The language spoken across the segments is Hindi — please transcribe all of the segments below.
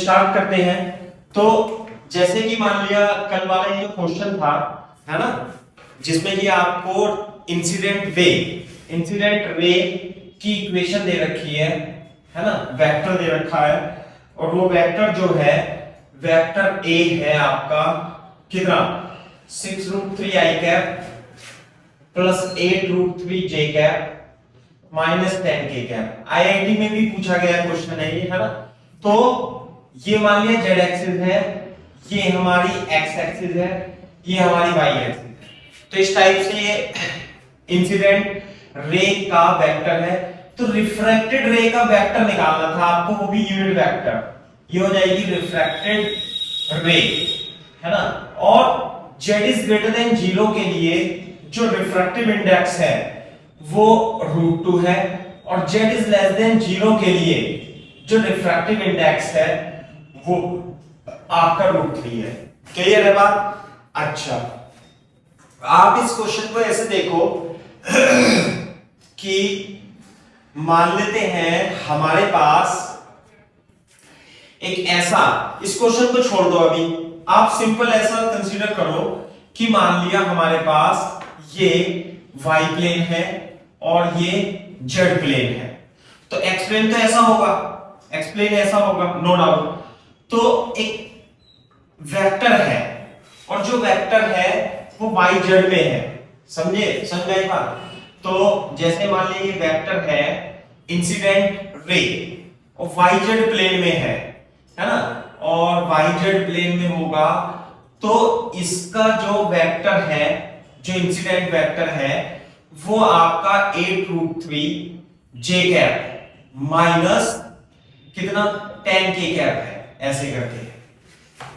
स्टार्ट करते हैं। तो जैसे कि मान लिया कल वाला ये जो क्वेश्चन था, है ना, जिसमें कि आपको इंसिडेंट रे की इक्वेशन दे रखी है ना, वेक्टर दे रखा है, और वो वेक्टर जो है वेक्टर ए है आपका कितना 6√3i cap plus 8√3j cap minus 10k cap. IIT में भी पूछा गया क्वेश्चन है ये, है ना। तो ये मान लिया z एक्सिस है, ये हमारी x एक्सिस है, ये हमारी y एक्सिस है। तो इस टाइप से ये इंसिडेंट रे का वेक्टर है। तो रिफ्रैक्टेड रे का वेक्टर निकालना था आपको, वो भी यूनिट वेक्टर, ये हो जाएगी रिफ्रैक्टेड रे, है ना। और z इज ग्रेटर देन 0 के लिए जो रिफ्रैक्टिव इंडेक्स है वो √2 है, और z इज लेस देन 0 के लिए जो रिफ्रैक्टिव इंडेक्स है वो आपका √3 है। क्लियर है बात? अच्छा, आप इस क्वेश्चन को ऐसे देखो कि मान लेते हैं हमारे पास एक ऐसा, इस क्वेश्चन को छोड़ दो अभी, आप सिंपल ऐसा कंसीडर करो कि मान लिया हमारे पास ये y प्लेन है और ये z प्लेन है। तो x प्लेन तो ऐसा होगा, x प्लेन ऐसा होगा, नो डाउट। तो एक वेक्टर है, और जो वेक्टर है वो yz में है, समझे बात? तो जैसे मान लीजिए ये वेक्टर है इंसिडेंट रे और yz प्लेन में है ना, और yz प्लेन में होगा, तो इसका जो वेक्टर है, जो इंसिडेंट वेक्टर है, वो आपका 8√3j कैप माइनस कितना 10k कैप है, ऐसे करके।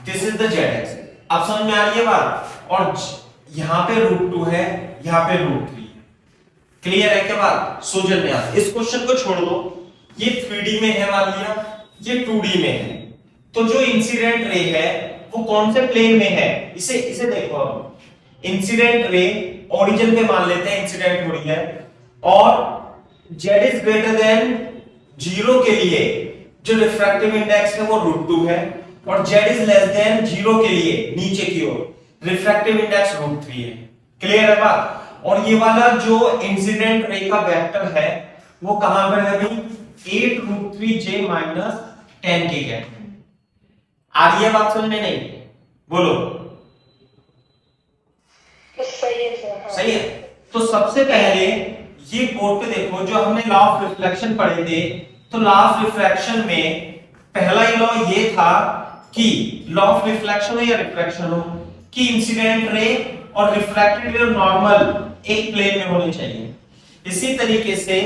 This is the z axis. अब समझ में आ रही है बात? और यहां पे √2 है, यहां पे √3 है। क्लियर है क्या बात? सोजन में आ, इस क्वेश्चन को छोड़ दो, ये 3D में है मान लिया, ये 2D में है। तो जो इंसिडेंट रे है वो कौन से प्लेन में है, इसे देखो। अब इंसिडेंट रे ओरिजिन पे मान लेते हैं इंसिडेंट हो रही है, और z इज ग्रेटर देन 0 के लिए जो रिफ्रैक्टिव इंडेक्स है वो √2 है, और z इज लेस देन 0 के लिए नीचे की ओर रिफ्रैक्टिव इंडेक्स √3 है। क्लियर है बात? और ये वाला जो इंसिडेंट रे का वेक्टर है वो कहां पर है भाई? 8√3j माइनस 10k है। आ रही है बात समझ में? नहीं बोलो। सही है। तो सबसे पहले ये बोर्ड पे देखो, जो हमने लॉ ऑफ रिफ्लेक्शन पढ़े थे, तो लॉ ऑफ रिफ्लेक्शन में पहला ही लॉ ये था कि लॉ ऑफ रिफ्लेक्शन हो या रिफ्रैक्शन हो, कि इंसिडेंट रे और रिफ्रैक्टेड रे नॉर्मल एक प्लेन में होने चाहिए। इसी तरीके से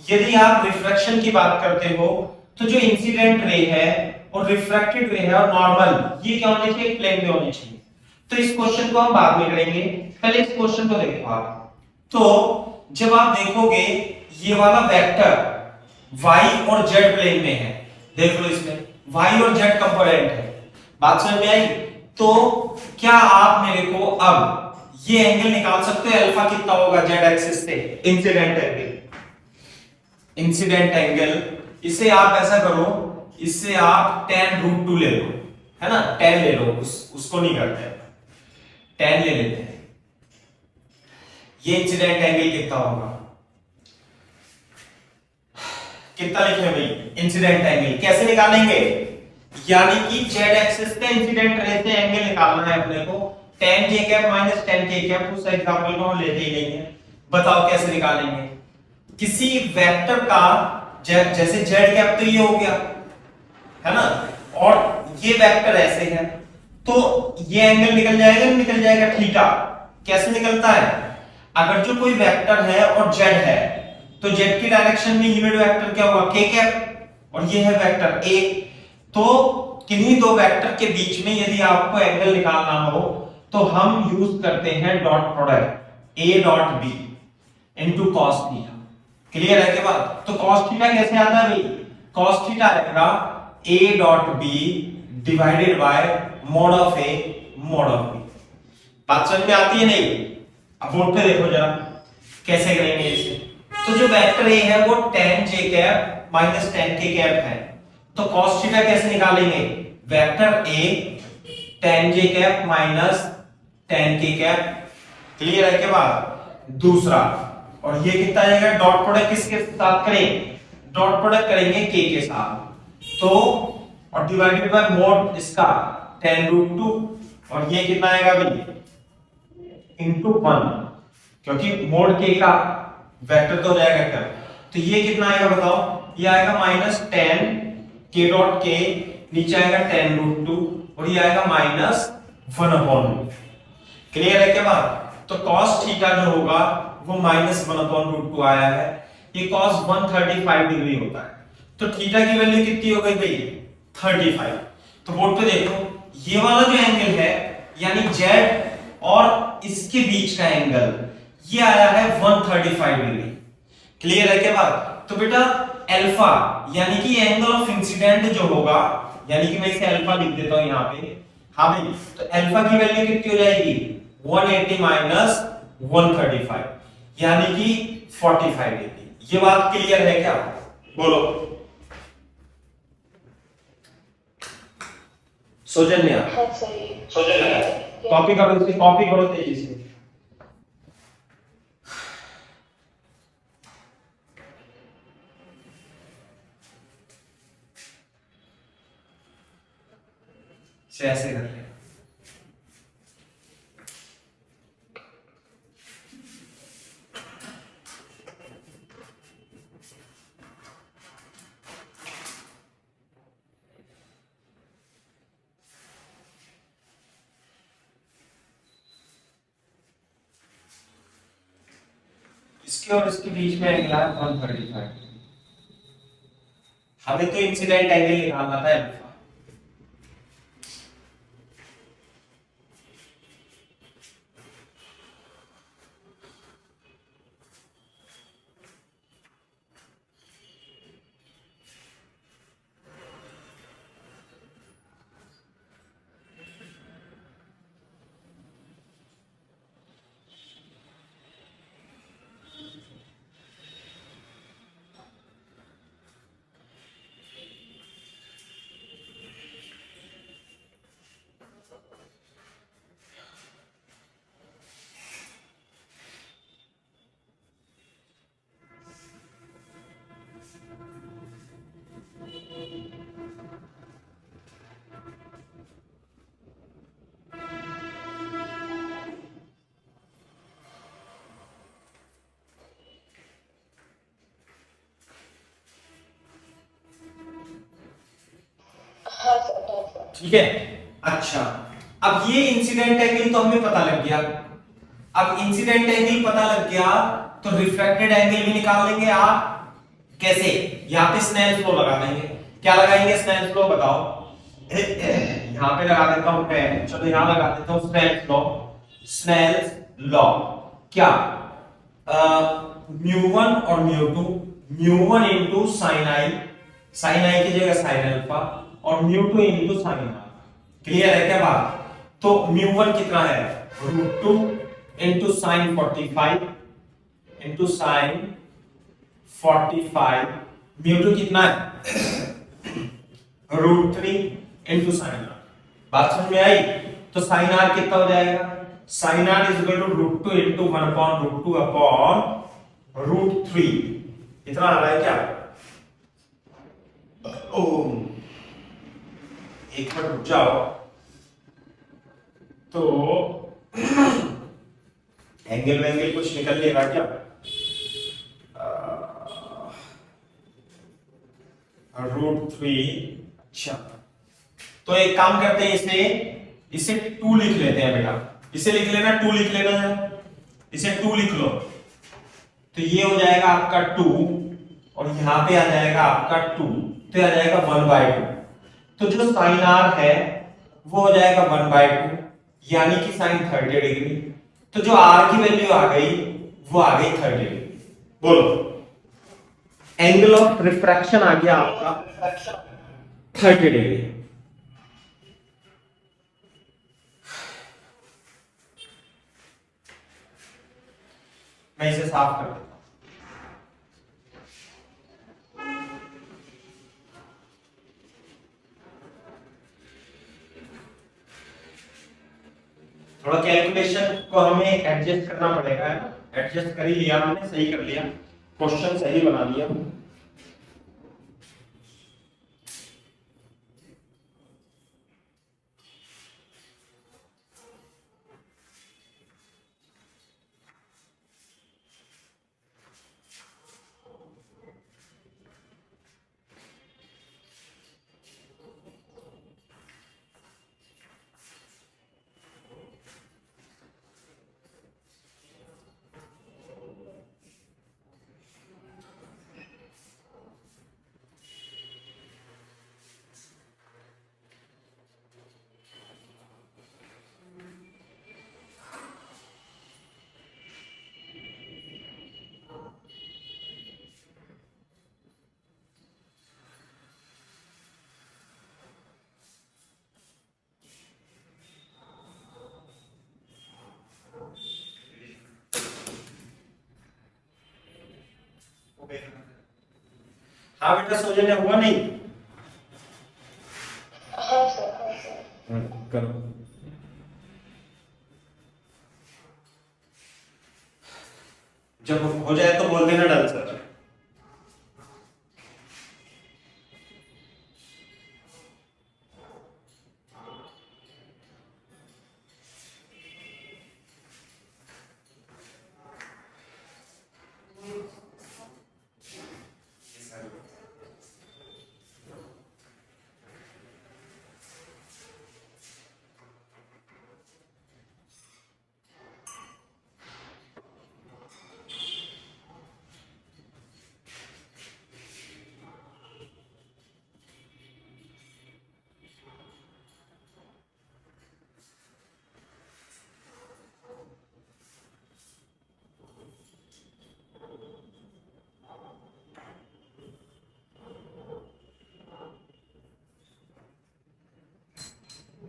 यदि आप रिफ्रैक्शन की बात करते हो, तो जो इंसिडेंट रे है और रिफ्रैक्टेड रे है और नॉर्मल, ये क्या होने चाहिए? एक प्लेन में होने चाहिए। तो इस क्वेश्चन को हम बाद में करेंगे, पहले इस क्वेश्चन को देखो आप। तो जब आप देखोगे ये वाला वेक्टर y और z प्लेन में है, देख लो इसमें y और z कंपोनेंट है, बात समझ में आई? तो क्या आप मेरे को अब ये एंगल निकाल सकते हो अल्फा कितना होगा z एक्सिस से? इंसिडेंट एंगल, इसे आप ऐसा करो, इससे आप tan√2 ले लो, है ना, tan ले लो, उसको नहीं करते हैं, tan ले लेते हैं। ये इंसिडेंट एंगल कितना होगा? कितना लिखे भाई? इंसिडेंट एंगल कैसे निकालेंगे? यानी कि z एक्सिस पे इंसिडेंट रे से एंगल निकालना है अपने को, tan j cap minus 10k cap. उस एग्जांपल को हम लेते ही नहीं है, बताओ कैसे निकालेंगे? किसी वेक्टर का जैसे z कैप तो ये हो गया, है ना, और ये वेक्टर ऐसे है, तो ये एंगल निकल जाएगा, निकल जाएगा थीटा। कैसे निकलता है? अगर जो कोई वेक्टर है और z है, तो z की डायरेक्शन में यूनिट वेक्टर क्या होगा? k कैप, और ये है वेक्टर a। तो किन्हीं दो वेक्टर के बीच में यदि आपको एंगल निकालना हो, तो हम यूज करते हैं dot product a dot b into cos theta. Clear है क्या बात? तो cos थीटा कैसे आता है भाई? cos थीटा आएगा a dot b divided by mode of a mode of b। बात समझ में आती है नहीं? अब बोर्ड पे देखो जरा कैसे करेंगे इसे। तो जो वेक्टर a है वो tan j cap minus 10k cap है, तो cos थीटा कैसे निकालेंगे? Vector A tan j cap minus tan k cap, clear है के बाद दूसरा, और ये कितना आएगा, डॉट प्रोडक्ट किसके साथ करें, डॉट प्रोडक्ट करेंगे k के साथ, तो और डिवाइडेड बाय मोड इसका tan रूट 2, और ये कितना आएगा भाई इनटू 1, क्योंकि मोड k का वेक्टर तो हो जाएगा वेक्टर, तो ये कितना आएगा बताओ, ये आएगा minus tan k dot k, नीचे आएगा tan रूट 2, और ये आएगा माइनस 1 अपॉन रूट, क्लियर है क्या बात। तो cos थीटा जो होगा वो माइनस 1 अपॉन रूट 2 आया है, ये cos 135 डिग्री होता है, तो थीटा की वैल्यू कितनी हो गई भाई 35। तो बोर्ड पे देखो ये वाला जो एंगल है यानी z और इसके बीच का एंगल ये आया है 135 डिग्री, क्लियर है क्या बात। तो बेटा अल्फा यानी कि एंगल ऑफ इंसिडेंट जो होगा, यानी कि मैं इसे अल्फा लिख देता हूं यहां पे, हाँ भाई, तो अल्फा की वैल्यू कितनी हो जाएगी 180 माइनस 135 यानी कि 45 डिग्री। ये बात क्लियर है क्या, बोलो सौजन्या। हाँ सही। सौजन्या कॉपी करो, इसे कॉपी करो तेजी से। ऐसे करते हैं, इसके और इसके बीच में एंगल है 135, हमें तो इंसिडेंट एंगल निकालना था अल्फा। हाँ सर। ठीक है, अच्छा अब ये इंसिडेंट एंगल तो हमें पता लग गया, अब इंसिडेंट एंगल पता लग गया तो रिफ्रैक्टेड एंगल भी निकाल लेंगे आप, कैसे, यहां पे स्नेल फ्लो लगा देंगे, क्या लगाएंगे स्नेल फ्लो बताओ, यहां पे लगा देता हूं मैं, चलो यहां लगा देता हूं स्नेल फ्लो, स्नेल लॉ क्या, म्यू1 और mu two, mu one into sin i, sin i की जगह sin अल्फा, और mu two into sin r, clear है क्या बात। तो म्यू1 कितना है √2 into sin 45 into sin 45, mu two कितना है √3 इनटू sin r, बात समझ में आई। तो sin r कितना हो जाएगा, sin r is equal to √2 into 1 upon √2 upon √3, इतना आ रहा है क्या, ओ एक मिनट रुक जाओ, तो एंगल वेंगल कुछ निकल लेगा क्या, √3, अच्छा तो एक काम करते हैं, इसे 2 लिख लेते हैं बेटा, इसे लिख लेना 2 लिख लेना है, इसे 2 लिख लो, तो ये हो जाएगा आपका 2 और यहां पे आ जाएगा आपका 2, तो आ जाएगा 1/2, तो जो sin r है वो हो जाएगा 1/2 यानी कि sin 30 डिग्री, तो जो r की वैल्यू आ गई वो आ गई 30 डिग्री, बोलो एंगल ऑफ रिफ्रैक्शन आ गया आपका 30 डिग्री। मैं इसे साफ कर देता हूं, इक्वेशन को हमें एडजस्ट करना पड़ेगा, है ना। एडजस्ट कर ही लिया हमने, सही कर लिया, क्वेश्चन सही बना लिया। हाँ बेटा, सोचने हुआ नहीं? हाँ सर, हाँ सर। करो। जब हो जाए तो बोल देना डन सर।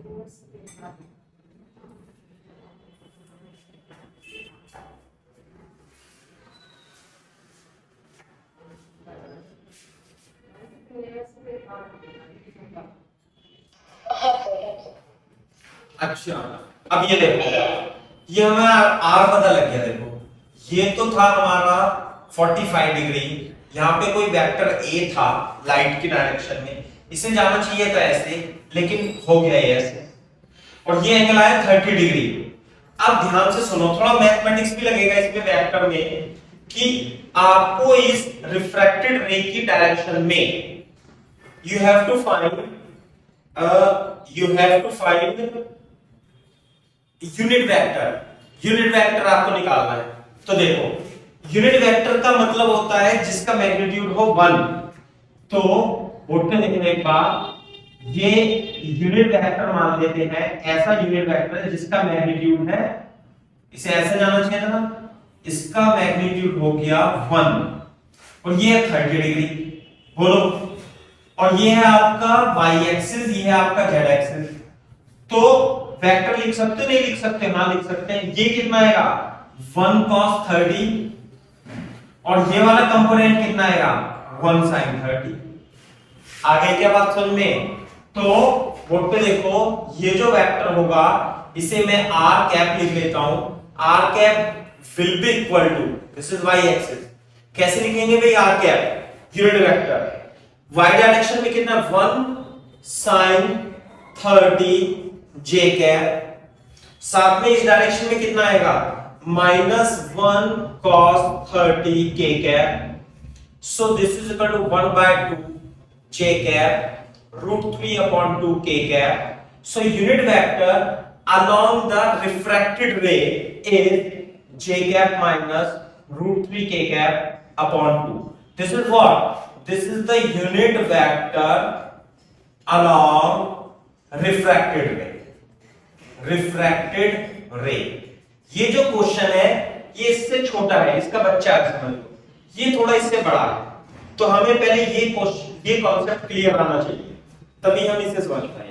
हाँ सर, हाँ सर। अच्छा, अब ये देखो, ये हमें आर पता लग गया। देखो, ये तो था हमारा 45 डिग्री, यहाँ पे कोई वेक्टर ए था लाइट की डायरेक्शन में, इसे जाना चाहिए था ऐसे, लेकिन हो गया ये ऐसे। और ये एंगल आया 30 डिग्री। अब ध्यान से सुनो, थोड़ा मैथमेटिक्स भी लगेगा इसमें वेक्टर में, कि आपको इस रिफ्रैक्टेड रे की डायरेक्शन में you have to find unit vector आपको निकालना है। तो देखो, यूनिट वेक्टर का मतलब होता है जिसका मैग्नीट्यूड हो 1। तो उठने देखने के बाद ये यूनिट वेक्टर मान लेते हैं, ऐसा यूनिट वेक्टर है जिसका मैग्नीट्यूड है, इसे ऐसे जाना चाहिए था ना, इसका मैग्नीट्यूड हो गया 1 और ये है 30 डिग्री। बोलो, और ये है आपका y एक्सिस, ये है आपका z एक्सिस। तो वेक्टर लिख सकते हो, नहीं लिख सकते? हाँ लिख सकते हैं। ये कितना आएगा 1 cos 30 और ये वाला कंपोनेंट कितना आएगा 1 sin 30। आगे क्या बात समझ में? तो बोर्ड पे देखो, ये जो वेक्टर होगा इसे मैं r कैप लिख लेता हूं। r cap will be equal to, this is y axis. कैसे लिखेंगे भाई r cap? Unit vector y direction में कितना 1 sin 30 j कैप, साथ में इस डायरेक्शन में कितना आएगा -1 cos 30 k cap. So this is equal to 1/2 j cap √3/2 k cap. So unit vector along the refracted ray is j cap minus √3 k cap upon 2. This is what? This is the unit vector along refracted ray. Refracted ray. ये जो क्वेश्चन है ये इससे छोटा है, इसका बच्चा समझ लो, ये थोड़ा इससे बड़ा है। तो हमें पहले ये कॉन्सेप्ट क्लियर आना चाहिए, तभी हम इसे समझ पाएंगे।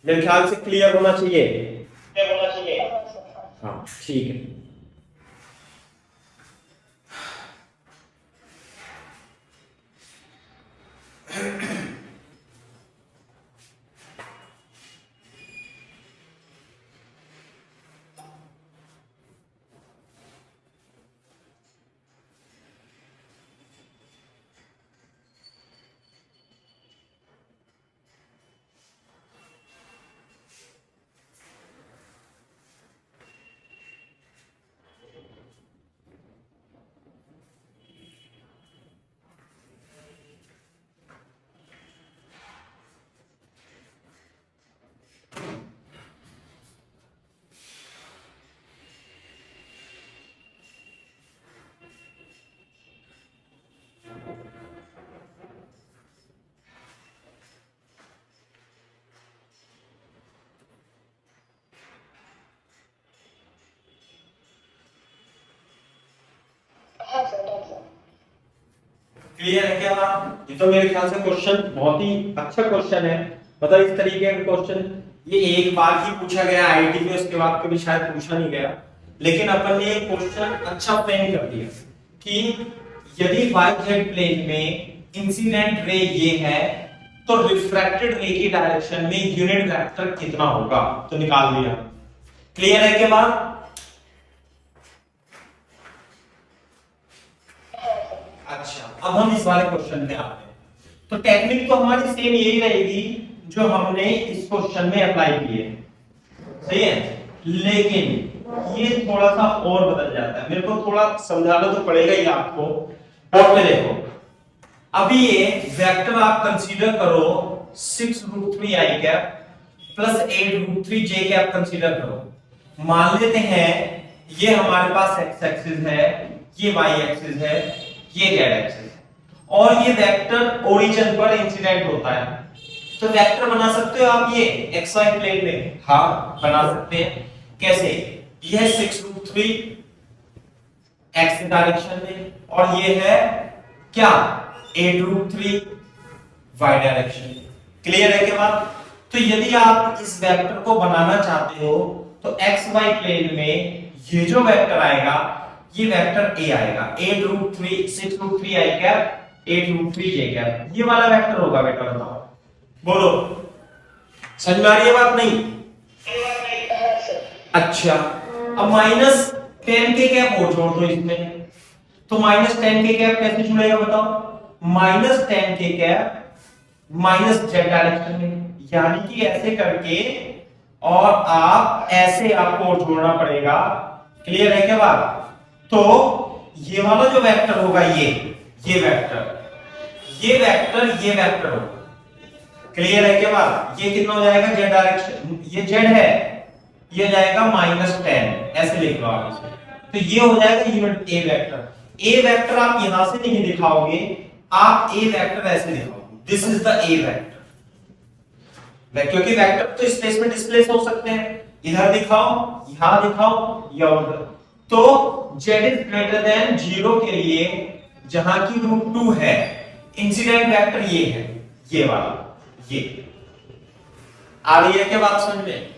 मेरे ख्याल से क्लियर होना चाहिए। हाँ ठीक है। क्लियर है क्या बात? ये तो मेरे ख्याल से क्वेश्चन बहुत ही अच्छा क्वेश्चन है। मतलब इस तरीके का क्वेश्चन ये एक बार ही पूछा गया आईआईटी में, उसके बाद कभी शायद पूछा नहीं गया, लेकिन अपन ने एक क्वेश्चन अच्छा फ्रेम कर दिया कि यदि वाई-जेड प्लेन में इंसिडेंट रे ये है तो रिफ्रैक्टेड रे की डायरेक्शन में यूनिट वेक्टर कितना होगा, तो निकाल दिया। क्लियर है क्या बात? अच्छा, अब हम इस वाले क्वेश्चन पे आते हैं। तो टेक्निक तो हमारी सेम यही रहेगी जो हमने इस क्वेश्चन में अप्लाई की है, सही है, लेकिन ये थोड़ा सा और बदल जाता है। मेरे को थोड़ा समझाना तो पड़ेगा ही आपको। और में देखो, अभी ये वेक्टर आप कंसीडर करो 6√3 i cap plus 8√3 j cap consider करो। मान लेते हैं ये हमारे पास x एक्सिस है, ये y एक्सिस है, ये z एक्सिस है, और ये वेक्टर ओरिजिन पर इंसिडेंट होता है। तो वेक्टर बना सकते हो आप ये xy प्लेन में? हाँ, बना सकते हैं। कैसे? ये 6√3 x डायरेक्शन में और ये है क्या 8√3 y डायरेक्शन में। क्लियर है क्या बात? तो यदि आप इस वेक्टर को बनाना चाहते हो तो xy प्लेन में ये जो वेक्टर आएगा ये वेक्टर a आएगा, 8√3 6√3 i कैप 8√3 j कैप, ये वाला वेक्टर होगा बेटा। बताओ, बोलो, समझ में आ रही है बात? नहीं? अच्छा, अब -10 के कैप और जोड़ दो इसमें, तो -10 के कैप कैसे जुड़ेगा बताओ? -10 के कैप माइनस z डायरेक्शन में, यानी कि ऐसे करके, और आप ऐसे आपको और जोड़ना पड़ेगा। क्लियर है क्या बात? तो ये वाला जो वेक्टर होगा ये वेक्टर होगा। क्लियर है क्या बात? ये कितना हो जाएगा z डायरेक्शन, ये z है, ये हो जाएगा -10, ऐसे लिख लो आप इसे। तो ये हो जाएगा unit a vector. a vector आप यहां से नहीं दिखाओगे, आप a वेक्टर ऐसे दिखाओगे, this is the a vector. क्योंकि वेक्टर तो स्पेस में डिस्प्लेस हो सकते हैं, इधर दिखाओ, यहां दिखाओ, या उधर। तो z इज ग्रेटर देन 0 के लिए जहां की √2 है, इंसिडेंट वेक्टर ये है, ये वाला, ये। आ रही है क्या बात समझ में?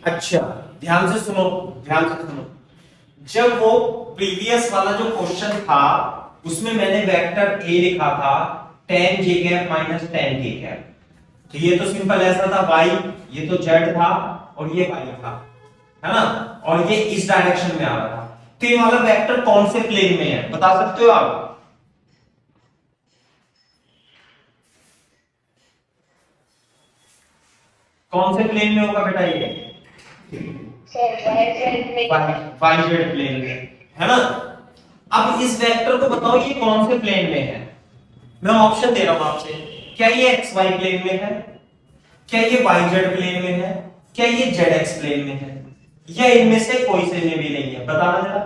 अच्छा, ध्यान से सुनो, ध्यान से सुनो। जब वो प्रीवियस वाला जो क्वेश्चन था उसमें मैंने वेक्टर a लिखा था 10 j cap minus 10 k cap, तो ये तो सिंपल ऐसा था y, ये तो z था और ये y था, है ना, और ये इस डायरेक्शन में आ रहा था। तो ये वाला वेक्टर कौन से प्लेन में है बता सकते हो आप? कौन से प्लेन में होगा बेटा ये? वाई-जेड प्लेन में, है ना। अब इस वेक्टर को बताओ ये कौन से प्लेन में है? मैं ऑप्शन दे रहा हूं आपसे, क्या ये एक्स वाई प्लेन में है, क्या ये वाई जेड प्लेन में है, क्या ये जेड एक्स प्लेन में है, या इनमें से कोई से में भी नहीं है? बताना जरा।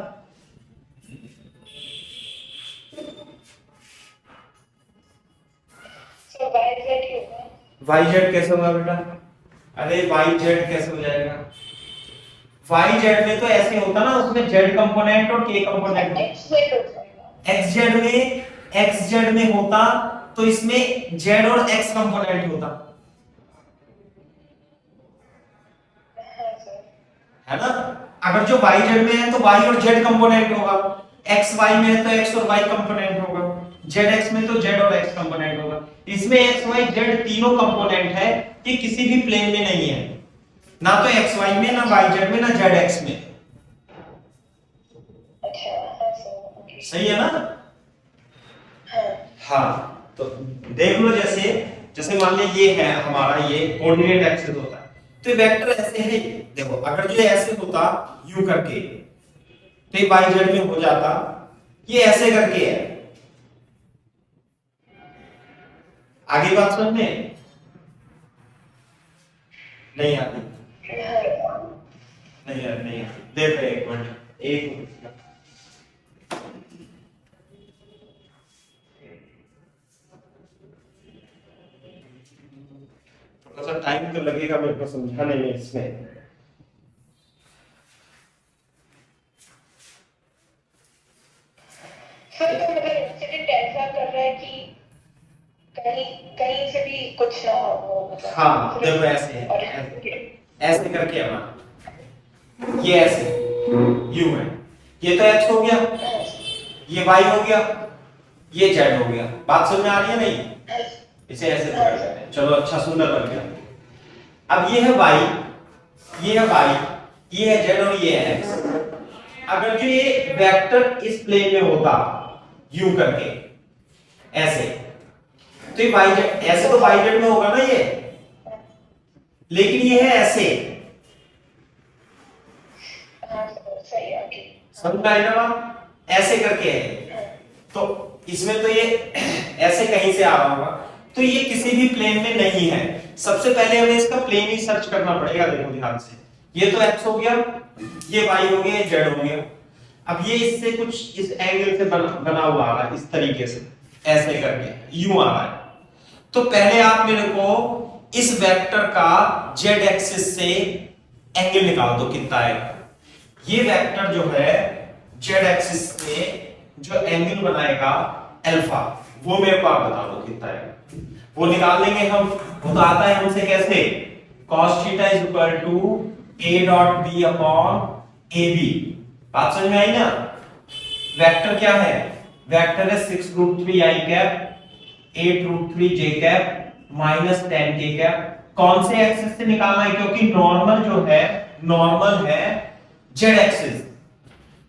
वाई जेड कैसे होगा बेटा? अरे वाई जेड कैसे हो जाएगा? वाई जेड में तो ऐसे होता ना, उसमें जेड कंपोनेंट और के कंपोनेंट। एक्स जेड में होता तो इसमें जेड और एक्स कंपोनेंट होता, है ना। अगर जो वाई जेड में है तो वाई और जेड कंपोनेंट होगा, एक्स वाई में है तो एक्स और वाई कंपोनेंट होगा। जेड एक्स में तो जेड और एक्स कंपोनेंट होगा, इसमें एक्स वाई जेड तीनों कंपोनेंट है, ये किसी भी प्लेन में नहीं है, ना तो एक्स वाई में, ना वाई जेड में, ना जेड एक्स में। अच्छा हाँ सर ओके सही है ना? हाँ हाँ, तो देख लो, जैसे जैसे मान लीजिए ये है हमारा, ये कोऑर्डिनेट एक्सिस होता है, तो ये वेक्टर ऐसे है, देखो अगर ये ऐसे होता यूं करके तो ये वाई जेड में हो जाता, ये ऐसे करके है। आगे बात समझ में नहीं आती? नहीं यार, नहीं आती। देख रहे एक मिनट, एक मिनट। थोड़ा सा टाइम तो लगेगा मेरे को समझाने में इसमें। सर तो मतलब इंसिडेंट ऐसा कर रहा है कि कहीं कहीं से भी कुछ ना हो मतलब हाँ देखो ऐसे है, और ऐसे करके है ना, ये ऐसे यू है, ये तो एक्स हो गया, ये वाई हो गया, ये जेड हो गया। बात समझ में आ रही है नहीं? इसे ऐसे पकड़ लेते हैं, चलो अच्छा सुंदर बन गया। अब ये है वाई, ये है वाई, ये है जेड और ये है एक्स। अगर जो ये वेक्टर इस प्लेन में होता यू करके ऐसे, तो ये वाई जेड, ऐसे तो वाई जेड में होगा ना ये, लेकिन ये है ऐसे। हाँ सर सही है ओके समझ में आई ना बात? ऐसे करके है, तो इसमें तो ये ऐसे कहीं से आ रहा होगा, तो ये किसी भी प्लेन में नहीं है। सबसे पहले हमें इसका प्लेन ही सर्च करना पड़ेगा। देखो ध्यान से, ये तो एक्स हो गया, ये वाई हो गया, ये जेड हो गया। अब ये इससे कुछ इस एंगल से बना हुआ आ रहा है, इस तरीके से ऐसे करके यूं आ रहा है। तो पहले आप मेरे को इस वेक्टर का जेड एक्सिस से एंगल निकाल दो, कितना आएगा। ये वेक्टर जो है जेड एक्सिस से जो एंगल बनाएगा अल्फा, वो मेरे को आप बता दो कितना है, वो निकाल लेंगे हम। वो तो आता है हमसे कैसे, cos theta is equal to a dot b upon ab। बात समझ में आई ना? वेक्टर क्या है, वेक्टर है 6√3 i cap 8√3 j cap minus 10 k cap. कौन से एक्सिस से निकालना है, क्योंकि नॉर्मल जो है, नॉर्मल है जेड एक्सिस,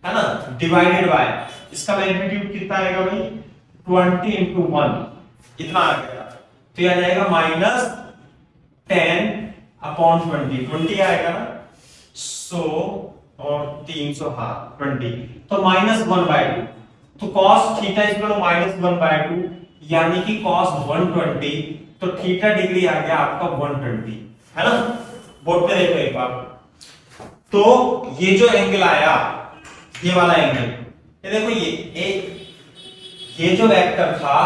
है ना, डिवाइडेड बाय इसका मैग्नीट्यूड कितना आएगा भाई, 20 into 1 इतना आ गया, तो यह आ जाएगा माइनस 10 अपॉन 20, 20 आएगा ना, 100 और 300, हाँ 20, तो -1/2। तो cos theta is equal to -1/2, यानी कि cos 120, तो थीटा डिग्री आ गया आपका 120, है ना। बोर्ड पे देखो एक बार, तो ये जो एंगल आया, ये वाला एंगल, ये देखो, ये जो वेक्टर था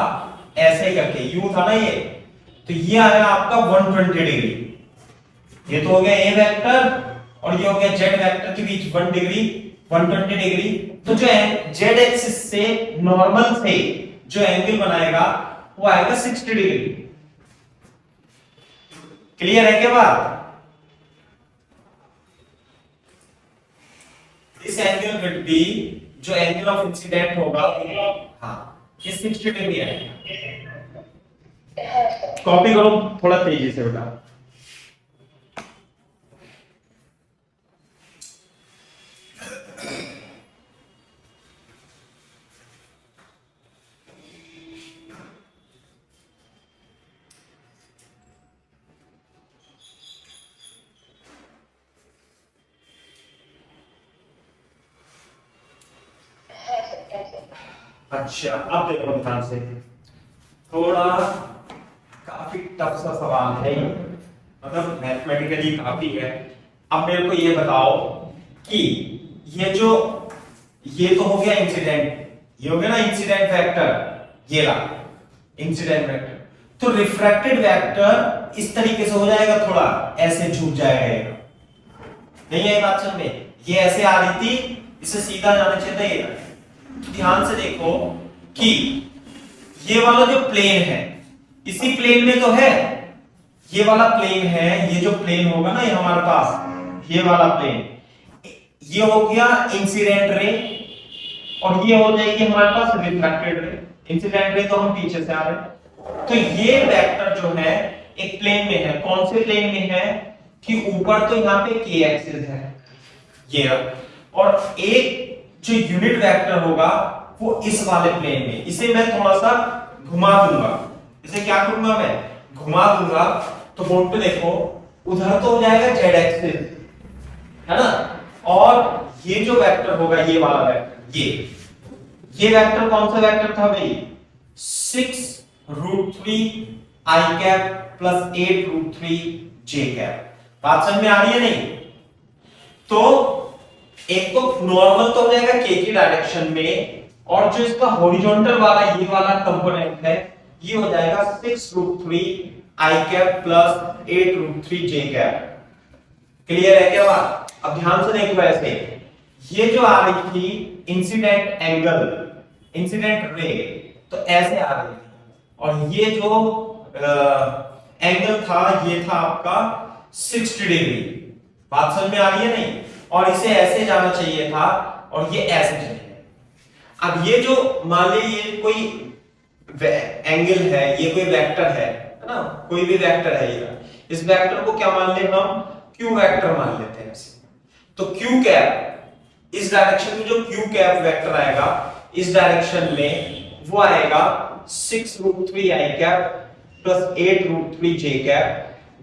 ऐसे करके यू था ना ये, तो ये आया आपका 120 डिग्री। ये तो हो गया ए वेक्टर और ये हो गया जेड वेक्टर के बीच 1 डिग्री 120 डिग्री। तो जो है जेड एक्सिस से नॉर्मल से जो एंगल बनाएगा वो आएगा 60 डिग्री। क्लियर है क्या बात? इस एंगल विल बी, जो एंगल ऑफ इंसिडेंट होगा, हाँ ये 60 डिग्री आएगा। हाँ सर कॉपी करो थोड़ा तेजी से बेटा। अच्छा अब देखो ध्यान से, थोड़ा काफी टफ सा सवाल है ये, मतलब मैथमेटिकली काफी है। अब मेरे को ये बताओ कि ये तो हो गया इंसिडेंट, ये हो गया ना इंसिडेंट वेक्टर, ये रहा इंसिडेंट वेक्टर। तो रिफ्रैक्टेड वेक्टर इस तरीके से हो जाएगा, थोड़ा ऐसे झुक जाएगा, नहीं है बात समझ में? ये ऐसे आ रही थी, इसे सीधा जाना चाहिए था ये। तो ध्यान से देखो कि ये वाला जो प्लेन है, इसी प्लेन में तो है, ये वाला प्लेन है, ये जो प्लेन होगा ना ये हमारे पास, ये वाला प्लेन, ये हो गया इंसिडेंट रे, और ये हो जाएगी हमारे पास रिफ्रैक्टेड रे। इंसिडेंट रे तो हम पीछे से आ रहे हैं। तो ये वेक्टर जो है एक प्लेन में है। कौन से प्लेन में है कि ऊपर तो यहाँ पे k एक्सिस है ये, और एक जो यूनिट वेक्टर होगा वो इस वाले प्लेन में। इसे मैं थोड़ा सा घुमा दूंगा। इसे क्या करूंगा, मैं घुमा दूंगा। तो बोर्ड पे देखो, उधर तो हो जाएगा z एक्सिस, है ना, और ये जो वेक्टर होगा ये वाला वेक्टर, ये वेक्टर कौन सा वेक्टर था भाई, 6√3 i cap plus 8√3 j cap. बात समझ में आ रही है नहीं? तो एक तो नॉर्मल तो हो जाएगा k की डायरेक्शन में, और जो इसका हॉरिजॉन्टल वाला ये वाला कंपोनेंट है ये हो जाएगा 6√3 i cap plus 8√3 j cap. Clear है क्या बात? अब ध्यान से देखो, ऐसे ये जो आ रही थी इंसिडेंट एंगल, इंसिडेंट रे, तो ऐसे आ रही थी, और ये जो एंगल था ये था आपका 60 डिग्री। बात समझ में आ रही है नहीं? और इसे ऐसे जाना चाहिए था और ये ऐसे चाहिए। अब ये जो मान लीजिए ये कोई एंगल है, ये कोई वेक्टर है ना, कोई भी वेक्टर है ये, इस वेक्टर को क्या मान ले हम, क्यू वेक्टर मान लेते हैं इसे। तो क्यू कैप इस डायरेक्शन में जो क्यू कैप वेक्टर आएगा इस डायरेक्शन में वो आएगा 6√3 i cap plus 8√3 j cap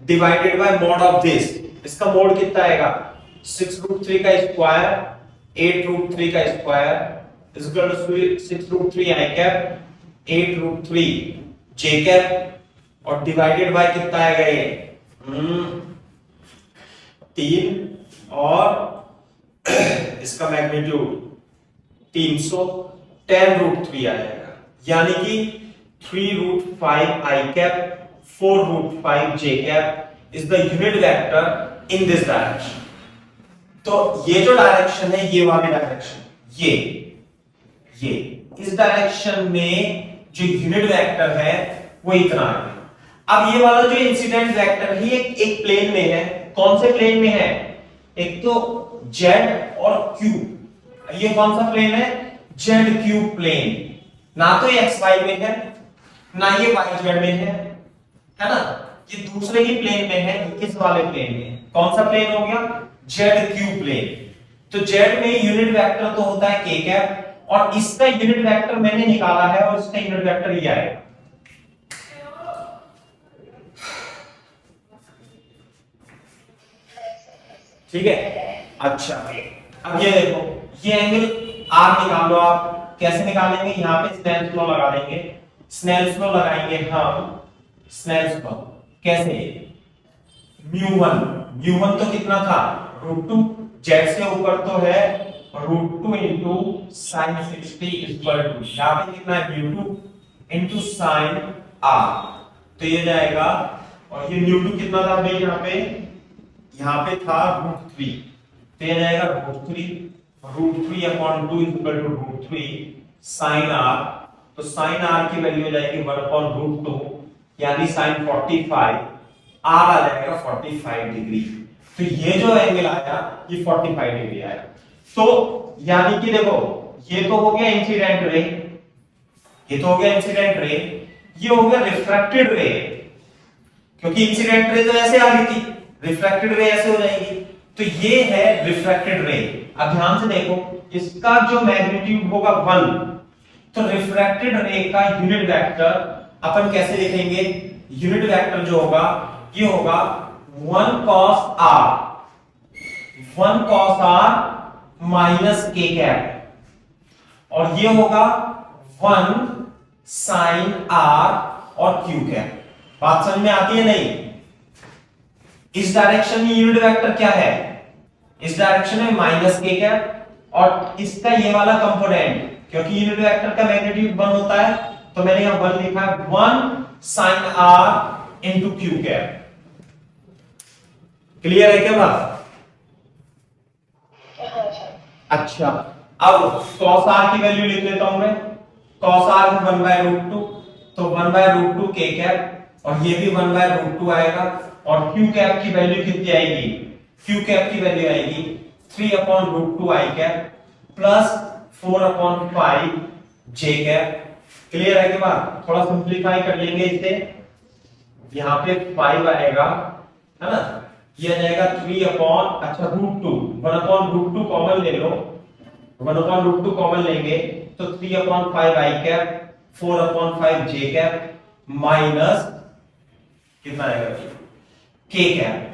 divided by mod of this. इसका मोड कितना आएगा, 6√3 का स्क्वायर 8√3 का square is equal to 6√3 i cap 8√3 j cap और डिवाइडेड बाय कितना आएगा ये 3 और इसका मैग्नीट्यूड 310√3 आएगा, यानी कि 3√5 i cap 4√5 j cap is the unit vector in this direction. तो ये जो डायरेक्शन है ये वाली डायरेक्शन, ये इस डायरेक्शन में जो यूनिट वेक्टर है वो इतना है। अब ये वाला जो इंसिडेंट वेक्टर है ये एक प्लेन में है। कौन से प्लेन में है, एक तो z और q। ये कौन सा प्लेन है, ZQ प्लेन। ना तो ये xy में है ना ये yz में है ना, ये दूसरे ही प्लेन में है, इस वाले प्लेन में। कौन सा प्लेन हो गया, ZQ प्लेन। तो z में यूनिट वेक्टर तो होता है k कैप, और इसका यूनिट वेक्टर मैंने निकाला है और इसका यूनिट वेक्टर ये आएगा। ठीक है, अच्छा अब ये देखो, ये एंगल R निकाल लो आप। कैसे निकालेंगे, यहाँ पे स्नेल्स लॉ लगा देंगे। स्नेल्स लॉ लगाएंगे हम, स्नेल्स लॉ कैसे, म्यू1 तो कितना था √2, z से ऊपर तो है √2 इंटू साइन 60 इक्वल टू, यहाँ पे कितना है म्यू2 इंटू साइन r, तो ये जाएगा। और ये म्यू2 कितना था भाई, यहाँ पे था √3, तो ये जाएगा √3 upon 2 equal to √3 sine r, तो साइन r की वैल्यू हो जाएगी 1/√2 यानी साइन 45, r आ जाएगा 45 डिग्री। तो ये जो एंगल आया ये 45 डिग्री आया। तो यानी कि देखो, ये तो हो गया इंसिडेंट रे, ये तो हो गया इंसिडेंट रे, ये हो गया रिफ्रैक्टेड रे, क्योंकि इंसिडेंट रे तो ऐसे आ रही थी, रिफ्रैक्टेड रे ऐसे हो जाएगी। तो ये है रिफ्रैक्टेड रे। अब ध्यान से देखो, इसका जो मैग्नीट्यूड होगा 1, तो रिफ्रैक्टेड रे का यूनिट वेक्टर अपन कैसे लिखेंगे, यूनिट वेक्टर जो होगा ये होगा 1 cos r minus k cap, और ये होगा 1 sin r और q कैप। बात समझ में आती है नहीं? इस डायरेक्शन में यूनिट वेक्टर क्या है, इस डायरेक्शन में माइनस k कैप, और इसका ये वाला कंपोनेंट, क्योंकि यूनिट वेक्टर का मैग्नीट्यूड 1 होता है तो मैंने यहां 1 लिखा है, 1 sin r into q cap. Clear है क्या बात? अच्छा, अब cos r की वैल्यू लिख लेता हूं मैं। cos r 1/√2, तो 1/√2 k कैप, और ये भी 1/√2 आएगा, और q कैप की वैल्यू कितनी आएगी, q कैप की वैल्यू आएगी 3/√2 i cap plus 4/5 J cap. Clear है कि बात? थोड़ा सिंप्लीफाई कर लेंगे इसे, यहाँ पे 5 आएगा, है ना, ये आ जाएगा 3 अपॉन, अच्छा √2, 1/√2 कॉमन ले लो, 1/√2 कॉमन लेंगे तो 3/5 आई कैप, 4/5 जे कैप, माइनस कितना आएगा के कैप।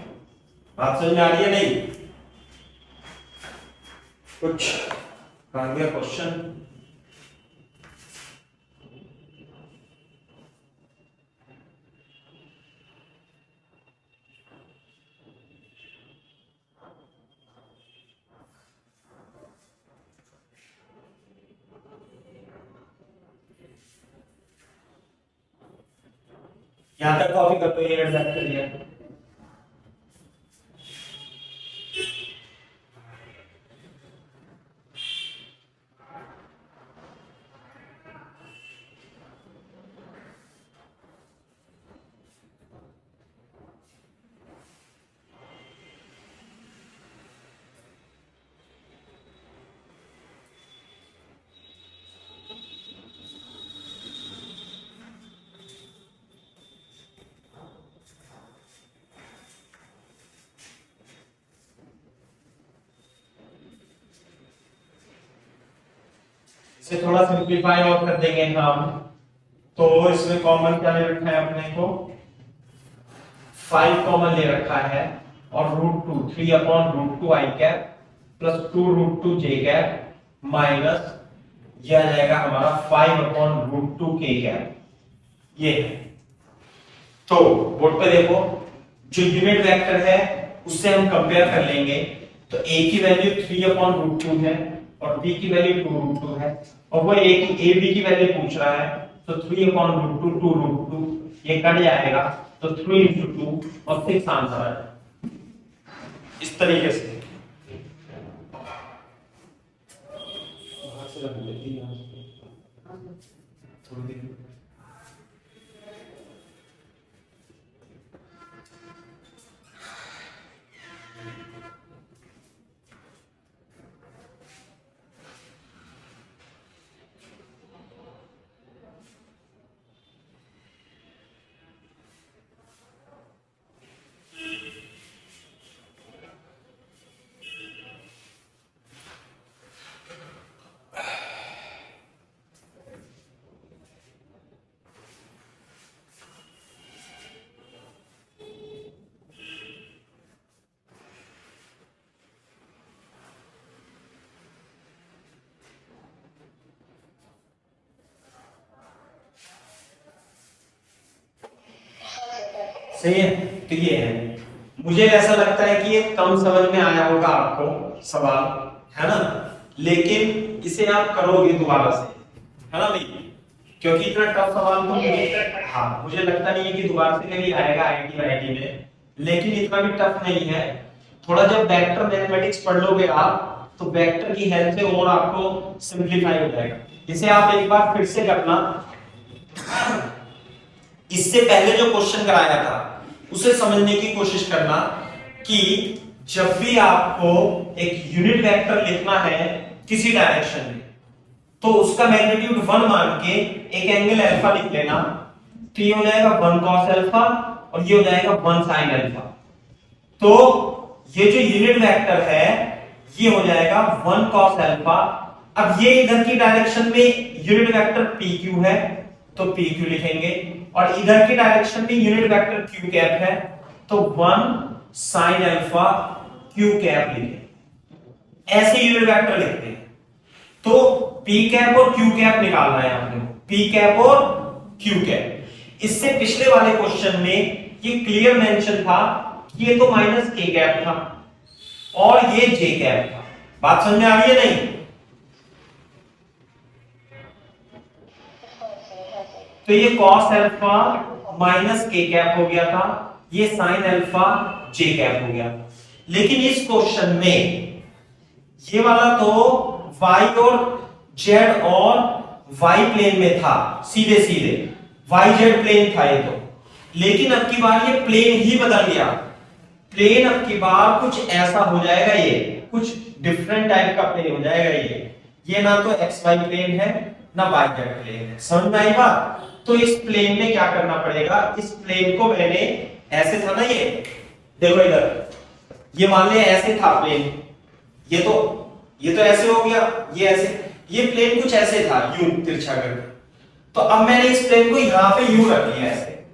बात समझ में आ रही है नहीं? कुछ कहा गया क्वेश्चन? यहां तक कॉपी कर लो, ये एग्जैक्ट कर लिया। इसे थोड़ा सिंप्लीफाई और कर देंगे हम, तो इसमें कॉमन क्या ले रखा है अपने को? 5 कॉमन ले रखा है, और √2, 3/√2 आई कैप प्लस 2√2 जे कैप माइनस ये आ जाएगा हमारा 5/√2 के कैप। ये है। तो बोर्ड पे देखो, जो यूनिट वेक्टर है उससे हम कंपेयर कर लेंगे, तो a की वैल्यू 3/√2 है और b की वैल्यू 2√2 है, और वो a b की वैल्यू पूछ रहा है, तो 3/√2 2√2 ये कट जाएगा, तो 3 × 2 और 6 आंसर है। इस तरीके से थोड़ी देर सही है। तो ये है, मुझे ऐसा लगता है कि ये कम समझ में आया होगा आपको सवाल, है ना, लेकिन इसे आप करोगे दोबारा से, है ना भाई, क्योंकि इतना टफ सवाल तो मुझे लगता नहीं है कि दोबारा से कभी आएगा आईआईटी में, लेकिन इतना भी टफ नहीं है। थोड़ा जब वेक्टर मैथमेटिक्स पढ़ लोगे आप, तो वेक्टर की हेल्प से और आपको सिंपलीफाई हो जाएगा। इसे आप एक बार फिर से करना, इससे पहले जो क्वेश्चन कराया था उसे समझने की कोशिश करना, कि जब भी आपको एक यूनिट वेक्टर लिखना है किसी डायरेक्शन में, तो उसका मैग्नीट्यूड 1 मान के एक एंगल अल्फा लिख लेना, तो ये हो जाएगा 1 cos अल्फा और ये हो जाएगा 1 sin अल्फा। तो ये जो यूनिट वेक्टर है ये हो जाएगा 1 cos अल्फा। अब ये इधर की डायरेक्शन में यूनिट वेक्टर PQ है, तो PQ लिखेंगे, और इधर की डायरेक्शन में यूनिट वेक्टर Q कैप है, तो 1 sin अल्फा Q कैप लिखें। ऐसे यूनिट वेक्टर लिखते हैं। तो P कैप और Q कैप निकालना है आपने, P कैप और Q कैप। इससे पिछले वाले क्वेश्चन में ये क्लियर मेंशन था कि ये तो -K कैप था और ये J कैप था। बात समझ में आ रही है नहीं? तो ये cos अल्फा -K कैप हो गया था, ये sin अल्फा J कैप हो गया। लेकिन इस क्वेश्चन में ये वाला तो y और z और y प्लेन में था, सीधे सीधे yz प्लेन था ये तो, लेकिन अब की बार ये प्लेन ही बदल गया। प्लेन अब की बार कुछ ऐसा हो जाएगा, ये कुछ डिफरेंट टाइप का प्लेन हो जाएगा ये, ये ना तो एक्स वाई प्लेन है ना वाई जेड प्लेन है, समझ में आई बात। तो इस प्लेन में क्या करना पड़ेगा, इस प्लेन को मैंने ऐसे था ना, ये देखो इधर, ये मान लिया ऐसे था प्लेन, ये तो ऐसे हो गया, ये ऐसे, ये प्लेन कुछ ऐसे था यू तिरछा करके, तो अब मैंने इस प्लेन को यहां पे यू रख लिया ऐसे,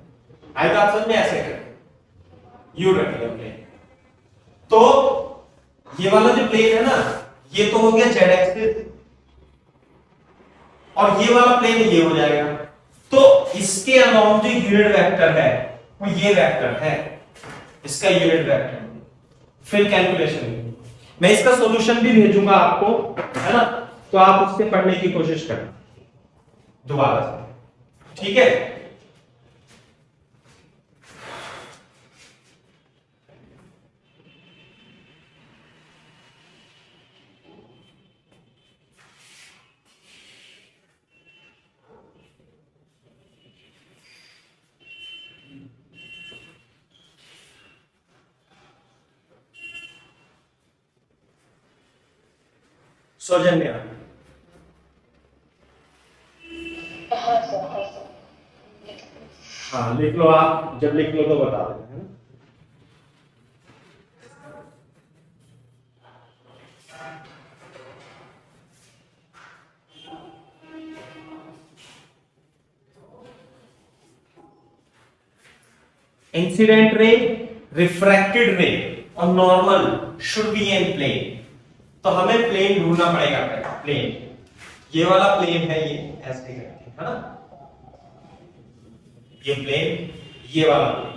आई बात समझ में, ऐसे करके यू रख लिया प्लेन। तो ये वाला जो प्लेन है ना, ये तो हो गया जेड एक्सिस, और ये वाला प्लेन ये हो जाएगा। तो इसके अलावा जो यूनिट वेक्टर है वो ये वेक्टर है, इसका यूनिट वेक्टर। फिर कैलकुलेशन मैं इसका सॉल्यूशन भी भेजूंगा आपको, है ना, तो आप उससे पढ़ने की कोशिश करना दोबारा से, ठीक है। सौजन्य, हाँ सर, हाँ सर। हाँ लिख लो, आप जब लिख लो तो बता देना, है ना। इंसिडेंट रे, रिफ्रैक्टेड रे और normal should be in plane. तो हमें प्लेन ढूंढना पड़ेगा, प्लेन, ये वाला प्लेन है, ये ऐसे करके, है ना, ये प्लेन, ये वाला प्लेन,